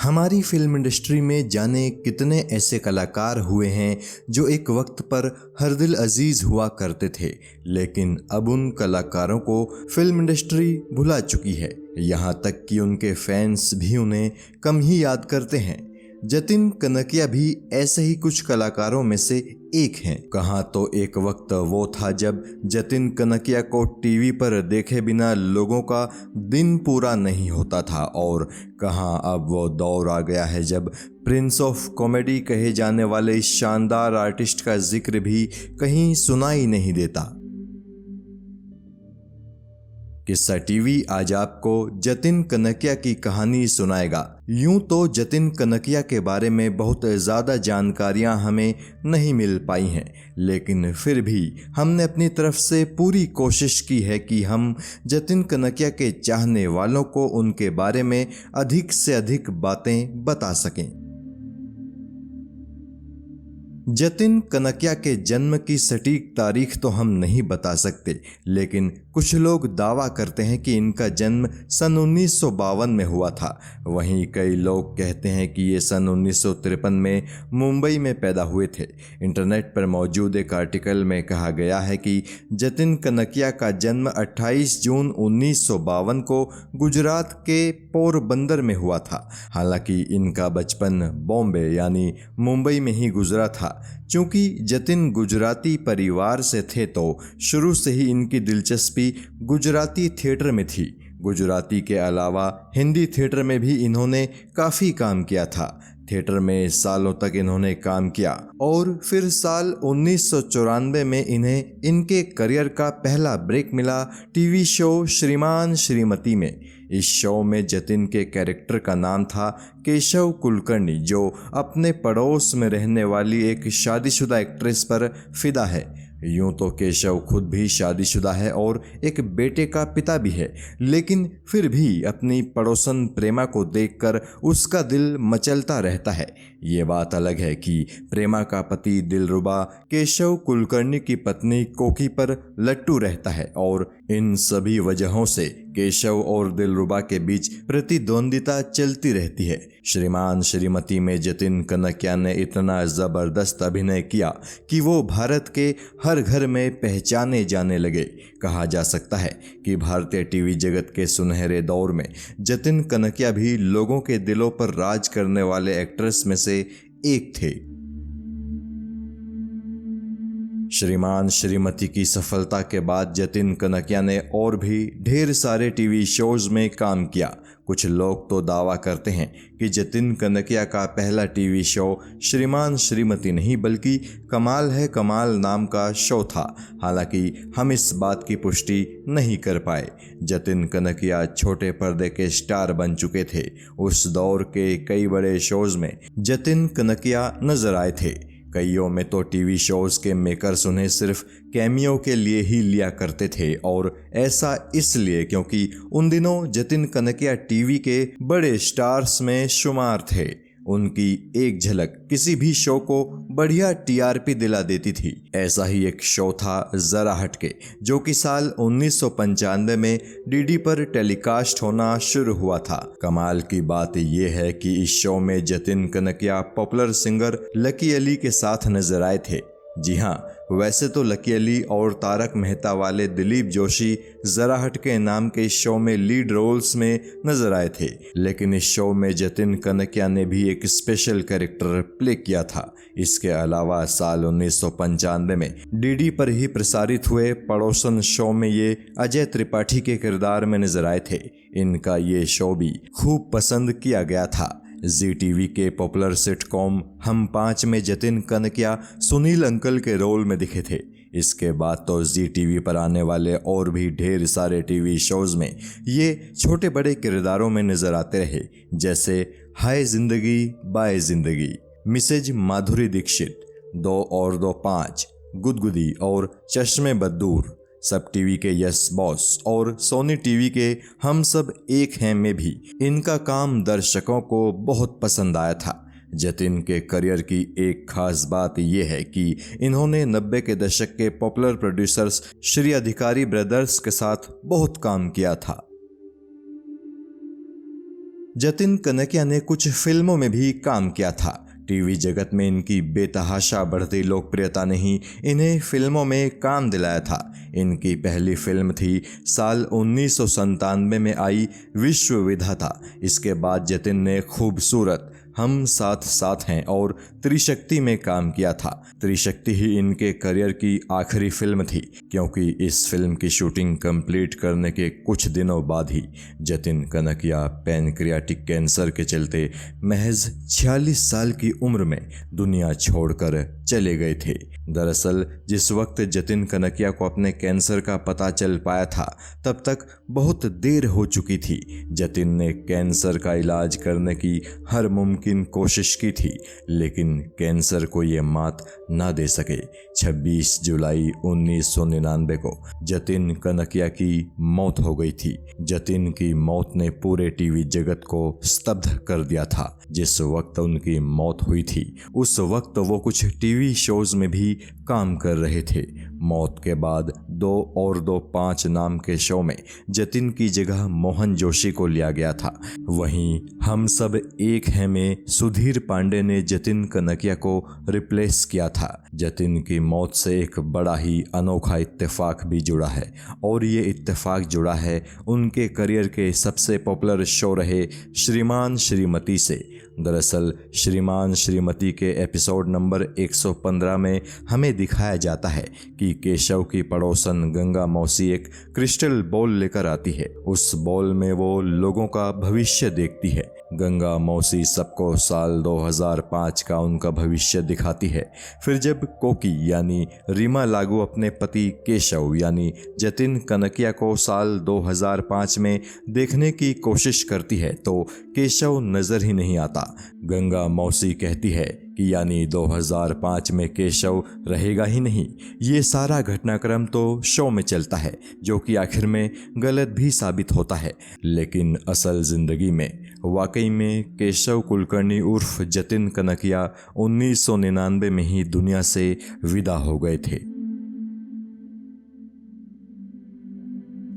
हमारी film industry में जाने कितने ऐसे कलाकार हुए हैं जो एक वक्त पर हर दिल अजीज हुआ करते थे, लेकिन अब उन कलाकारों को फिल्म इंडस्ट्री भुला चुकी है। यहाँ तक कि उनके फैंस भी उन्हें कम ही याद करते हैं। जतिन कनकिया भी ऐसे ही कुछ कलाकारों में से एक हैं। कहाँ तो एक वक्त वो था जब जतिन कनकिया को टीवी पर देखे बिना लोगों का दिन पूरा नहीं होता था, और कहाँ अब वो दौर आ गया है जब प्रिंस ऑफ कॉमेडी कहे जाने वाले इस शानदार आर्टिस्ट का जिक्र भी कहीं सुनाई नहीं देता। किस्सा टीवी आज आपको जतिन कनकिया की कहानी सुनाएगा। यूं तो जतिन कनकिया के बारे में बहुत ज़्यादा जानकारियां हमें नहीं मिल पाई हैं, लेकिन फिर भी हमने अपनी तरफ से पूरी कोशिश की है कि हम जतिन कनकिया के चाहने वालों को उनके बारे में अधिक से अधिक बातें बता सकें। जतिन कनकिया के जन्म की सटीक तारीख तो हम नहीं बता सकते, लेकिन कुछ लोग दावा करते हैं कि इनका जन्म सन 1952 में हुआ था। वहीं कई लोग कहते हैं कि ये सन 1953 में मुंबई में पैदा हुए थे। इंटरनेट पर मौजूद एक आर्टिकल में कहा गया है कि जतिन कनकिया का जन्म 28 जून 1952 को गुजरात के पोरबंदर में हुआ था। हालांकि इनका बचपन बॉम्बे यानी मुंबई में ही गुजरा था। चूंकि जतिन गुजराती परिवार से थे तो शुरू से ही इनकी दिलचस्पी गुजराती थिएटर में थी। गुजराती के अलावा हिंदी थिएटर में भी इन्होंने काफ़ी काम किया था। थिएटर में सालों तक इन्होंने काम किया और फिर साल 1994 में इन्हें इनके करियर का पहला ब्रेक मिला टीवी शो श्रीमान श्रीमती में। इस शो में जतिन के कैरेक्टर का नाम था केशव कुलकर्णी, जो अपने पड़ोस में रहने वाली एक शादीशुदा एक्ट्रेस पर फिदा है। यूं तो केशव खुद भी शादीशुदा है और एक बेटे का पिता भी है, लेकिन फिर भी अपनी पड़ोसन प्रेमा को देखकर उसका दिल मचलता रहता है। ये बात अलग है कि प्रेमा का पति दिलरुबा केशव कुलकर्णी की पत्नी कोकी पर लट्टू रहता है, और इन सभी वजहों से केशव और दिलरुबा के बीच प्रतिद्वंदिता चलती रहती है। श्रीमान श्रीमती में जतिन कनकिया ने इतना ज़बरदस्त अभिनय किया कि वो भारत के हर घर में पहचाने जाने लगे। कहा जा सकता है कि भारतीय टीवी जगत के सुनहरे दौर में जतिन कनकिया भी लोगों के दिलों पर राज करने वाले एक्ट्रेस में से एक थे। श्रीमान श्रीमती की सफलता के बाद जतिन कनकिया ने और भी ढेर सारे टीवी शोज में काम किया। कुछ लोग तो दावा करते हैं कि जतिन कनकिया का पहला टीवी शो श्रीमान श्रीमती नहीं बल्कि कमाल है कमाल नाम का शो था। हालांकि हम इस बात की पुष्टि नहीं कर पाए। जतिन कनकिया छोटे पर्दे के स्टार बन चुके थे। उस दौर के कई बड़े शोज में जतिन कनकिया नजर आए थे। कईयों में तो टीवी शोज के मेकर्स उन्हें सिर्फ कैमियो के लिए ही लिया करते थे, और ऐसा इसलिए क्योंकि उन दिनों जतिन कनकिया टीवी के बड़े स्टार्स में शुमार थे। उनकी एक झलक किसी भी शो को बढ़िया टीआरपी दिला देती थी। ऐसा ही एक शो था जरा हटके, जो कि साल 1995 में डीडी पर टेलीकास्ट होना शुरू हुआ था। कमाल की बात यह है कि इस शो में Jatin Kanakia popular singer lucky Ali के साथ नजर आए थे। जी हाँ, वैसे तो लकी अली और तारक मेहता वाले दिलीप जोशी जरा हटके नाम के इस शो में लीड रोल्स में नजर आए थे, लेकिन इस शो में जतिन कनकिया ने भी एक स्पेशल कैरेक्टर प्ले किया था। इसके अलावा साल 1995 में डीडी पर ही प्रसारित हुए पड़ोसन शो में ये अजय त्रिपाठी के किरदार में नजर आए थे। इनका ये शो भी खूब पसंद किया गया था। जी टीवी के पॉपुलर सिटकॉम हम 5 में जतिन कनकिया सुनील अंकल के रोल में दिखे थे। इसके बाद तो जी टीवी पर आने वाले और भी ढेर सारे टीवी शोज में ये छोटे बड़े किरदारों में नजर आते रहे, जैसे हाय जिंदगी बाय जिंदगी, मिसेज माधुरी दीक्षित, 2 और 2 5, गुदगुदी और चश्मे बदूर, सब टीवी के यस बॉस और सोनी टीवी के हम सब एक हैं में भी इनका काम दर्शकों को बहुत पसंद आया था। जतिन के करियर की एक खास बात यह है कि इन्होंने 90 के दशक के पॉपुलर प्रोड्यूसर्स श्री अधिकारी ब्रदर्स के साथ बहुत काम किया था। जतिन कनकिया ने कुछ फिल्मों में भी काम किया था। टीवी जगत में इनकी बेतहाशा बढ़ती लोकप्रियता ने ही इन्हें फिल्मों में काम दिलाया था। इनकी पहली फिल्म थी साल 1997 में आई विश्व विधाता। इसके बाद जतिन ने खूबसूरत, हम साथ साथ हैं और त्रिशक्ति में काम किया था। त्रिशक्ति ही इनके करियर की आखिरी फिल्म थी, क्योंकि इस फिल्म की शूटिंग कंप्लीट करने के कुछ दिनों बाद ही जतिन कनकिया पैनक्रियाटिक कैंसर के चलते महज 46 साल की उम्र में दुनिया छोड़कर चले गए थे। दरअसल जिस वक्त जतिन कनकिया को अपने कैंसर का पता चल पाया था, तब तक बहुत देर हो चुकी थी। जतिन ने कैंसर का इलाज करने की हर मुमकिन कोशिश की थी, लेकिन कैंसर को ये मात ना दे सके। 26 जुलाई 1999 को जतिन कनकिया की मौत हो गई थी। जतिन की मौत ने पूरे टीवी जगत को स्तब्ध कर दिया था। जिस वक्त उनकी मौत हुई थी, उस वक्त वो कुछ टीवी शोज में भी काम कर रहे थे। मौत के बाद 2 और 2 5 नाम के शो में जतिन की जगह मोहन जोशी को लिया गया था। वहीं हम सब एक हैं में सुधीर पांडे ने जतिन कनकिया को रिप्लेस किया था। जतिन की मौत से एक बड़ा ही अनोखा इत्तेफाक भी जुड़ा है, और ये इत्तेफाक जुड़ा है उनके करियर के सबसे पॉपुलर शो रहे श्रीमान श्रीमती से। दरअसल श्रीमान श्रीमती के एपिसोड नंबर 115 में हमें दिखाया जाता है कि केशव की पड़ोसन गंगा मौसी एक क्रिस्टल बॉल लेकर आती है। उस बॉल में वो लोगों का भविष्य देखती है। गंगा मौसी सबको साल 2005 का उनका भविष्य दिखाती है। फिर जब कोकी यानी रीमा लागू अपने पति केशव यानी जतिन कनकिया को साल 2005 में देखने की कोशिश करती है, तो केशव नजर ही नहीं आता। गंगा मौसी कहती है कि यानी 2005 में केशव रहेगा ही नहीं। ये सारा घटनाक्रम तो शो में चलता है, जो कि आखिर में गलत भी साबित होता है। लेकिन असल जिंदगी में वाकई में केशव कुलकर्णी उर्फ जतिन कनकिया 1999 में ही दुनिया से विदा हो गए थे।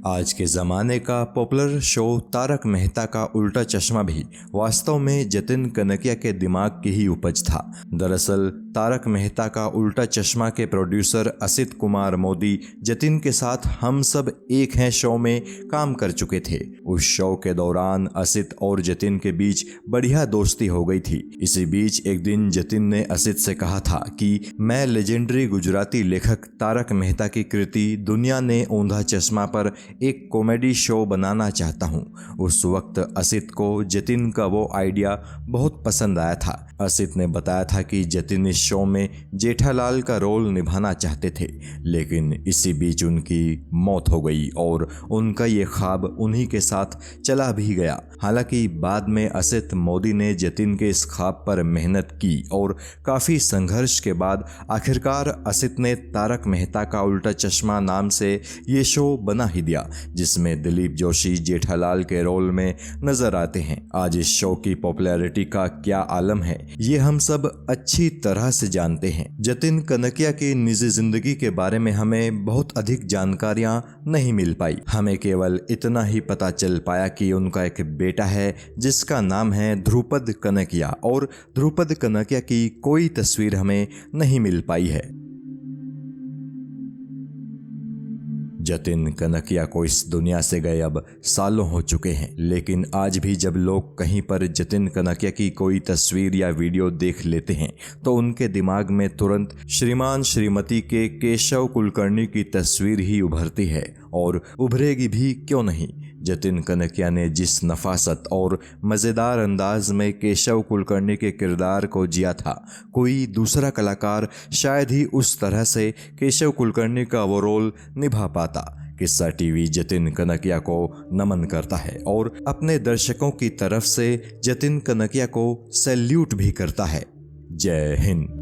आज के ज़माने का पॉपुलर शो तारक मेहता का उल्टा चश्मा भी वास्तव में जतिन कनकिया के दिमाग की ही उपज था। दरअसल तारक मेहता का उल्टा चश्मा के प्रोड्यूसर असित कुमार मोदी जतिन के साथ हम सब एक हैं शो में काम कर चुके थे। उस शो के दौरान असित और जतिन के बीच बढ़िया दोस्ती हो गई थी। इसी बीच एक दिन जतिन ने असित से कहा था कि मैं लेजेंडरी गुजराती लेखक तारक मेहता की कृति दुनिया ने ऊंधा चश्मा पर एक कॉमेडी शो बनाना चाहता हूं। उस वक्त असित को जतिन का वो आइडिया बहुत पसंद आया था। असित ने बताया था कि जतिन इस शो में जेठालाल का रोल निभाना चाहते थे, लेकिन इसी बीच उनकी मौत हो गई और उनका ये ख्वाब उन्हीं के साथ चला भी गया। हालांकि बाद में असित मोदी ने जतिन के इस ख्वाब पर मेहनत की और काफ़ी संघर्ष के बाद आखिरकार असित ने तारक मेहता का उल्टा चश्मा नाम से ये शो बना ही दिया, जिसमें दिलीप जोशी जेठालाल के रोल में नजर आते हैं। आज इस शो की पॉपुलैरिटी का क्या आलम है, ये हम सब अच्छी तरह से जानते हैं। जतिन कनकिया की निजी जिंदगी के बारे में हमें बहुत अधिक जानकारियां नहीं मिल पाई। हमें केवल इतना ही पता चल पाया कि उनका एक बेटा है जिसका नाम है ध्रुपद कनकिया, और ध्रुपद कनकिया की कोई तस्वीर हमें नहीं मिल पाई है। जतिन कनकिया को इस दुनिया से गए अब सालों हो चुके हैं, लेकिन आज भी जब लोग कहीं पर जतिन कनकिया की कोई तस्वीर या वीडियो देख लेते हैं तो उनके दिमाग में तुरंत श्रीमान श्रीमती के केशव कुलकर्णी की तस्वीर ही उभरती है, और उभरेगी भी क्यों नहीं। जतिन कनकिया ने जिस नफासत और मज़ेदार अंदाज में केशव कुलकर्णी के किरदार को जिया था, कोई दूसरा कलाकार शायद ही उस तरह से केशव कुलकर्णी का वो रोल निभा पाता। किस्सा टीवी जतिन कनकिया को नमन करता है और अपने दर्शकों की तरफ से जतिन कनकिया को सैल्यूट भी करता है। जय हिंद।